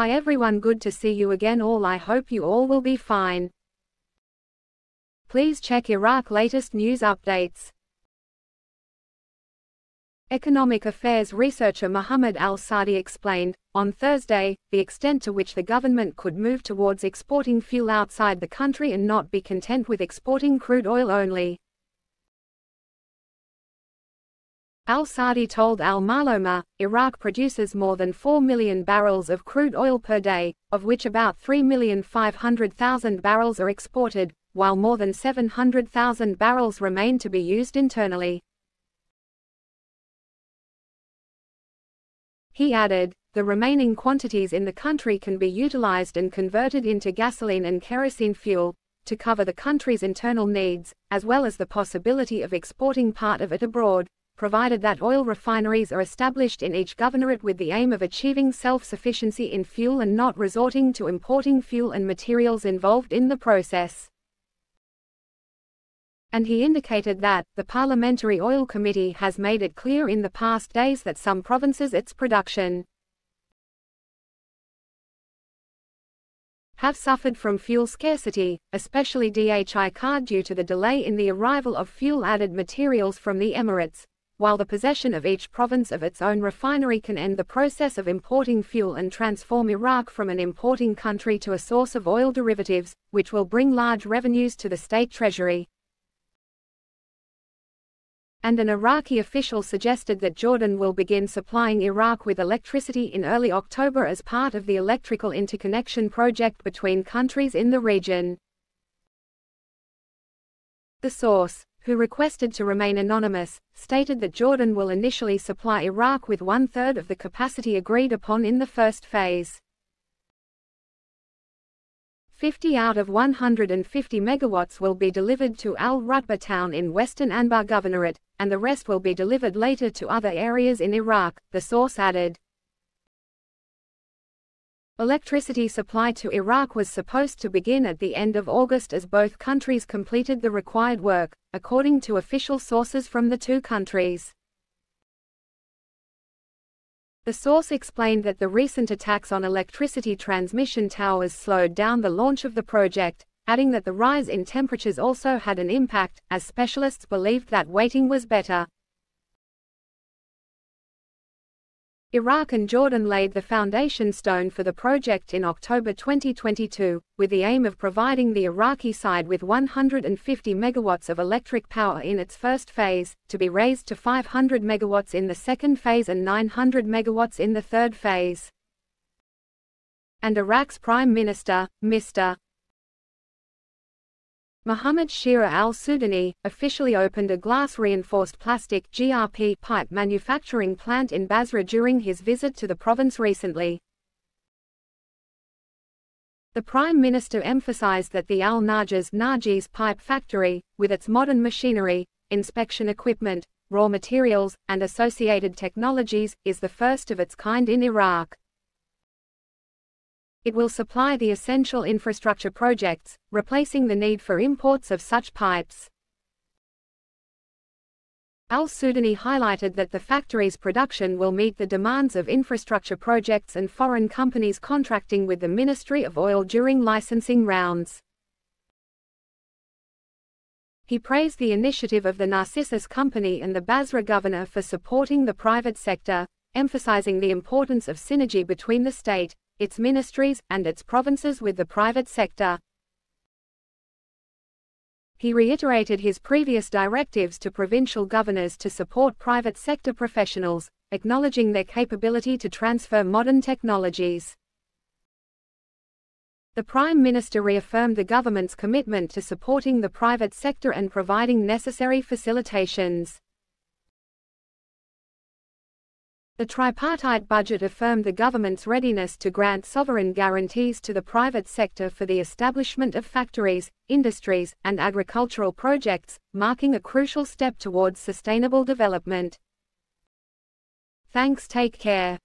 Hi everyone, good to see you again all. I hope you all will be fine. Please check Iraq latest news updates. Economic affairs researcher Muhammad Al-Saadi explained, on Thursday, the extent to which the government could move towards exporting fuel outside the country and not be content with exporting crude oil only. Al-Saadi told Al-Maalouma, Iraq produces more than 4 million barrels of crude oil per day, of which about 3,500,000 barrels are exported, while more than 700,000 barrels remain to be used internally. He added, the remaining quantities in the country can be utilized and converted into gasoline and kerosene fuel, to cover the country's internal needs, as well as the possibility of exporting part of it abroad, provided that oil refineries are established in each governorate with the aim of achieving self-sufficiency in fuel and not resorting to importing fuel and materials involved in the process. And he indicated that, the Parliamentary Oil Committee has made it clear in the past days that some provinces its production have suffered from fuel scarcity, especially dinar due to the delay in the arrival of fuel-added materials from the Emirates, while the possession of each province of its own refinery can end the process of importing fuel and transform Iraq from an importing country to a source of oil derivatives, which will bring large revenues to the state treasury. And an Iraqi official suggested that Jordan will begin supplying Iraq with electricity in early October as part of the electrical interconnection project between countries in the region. The source, who requested to remain anonymous, stated that Jordan will initially supply Iraq with 1/3 of the capacity agreed upon in the first phase. 50 out of 150 megawatts will be delivered to Al-Rutba town in western Anbar Governorate, and the rest will be delivered later to other areas in Iraq, the source added. Electricity supply to Iraq was supposed to begin at the end of August as both countries completed the required work, according to official sources from the two countries. The source explained that the recent attacks on electricity transmission towers slowed down the launch of the project, adding that the rise in temperatures also had an impact, as specialists believed that waiting was better. Iraq and Jordan laid the foundation stone for the project in October 2022, with the aim of providing the Iraqi side with 150 megawatts of electric power in its first phase, to be raised to 500 megawatts in the second phase and 900 megawatts in the third phase. And Iraq's Prime Minister, Mr. Muhammad Al-Saadi, officially opened a glass-reinforced plastic (GRP) pipe manufacturing plant in Basra during his visit to the province recently. The Prime Minister emphasized that the Al-Narjis pipe factory, with its modern machinery, inspection equipment, raw materials, and associated technologies, is the first of its kind in Iraq. It will supply the essential infrastructure projects, replacing the need for imports of such pipes. Al-Saadi highlighted that the factory's production will meet the demands of infrastructure projects and foreign companies contracting with the Ministry of Oil during licensing rounds. He praised the initiative of the Narcissus Company and the Basra governor for supporting the private sector, emphasizing the importance of synergy between the state, its ministries, and its provinces with the private sector. He reiterated his previous directives to provincial governors to support private sector professionals, acknowledging their capability to transfer modern technologies. The Prime Minister reaffirmed the government's commitment to supporting the private sector and providing necessary facilitations. The tripartite budget affirmed the government's readiness to grant sovereign guarantees to the private sector for the establishment of factories, industries, and agricultural projects, marking a crucial step towards sustainable development. Thanks, take care.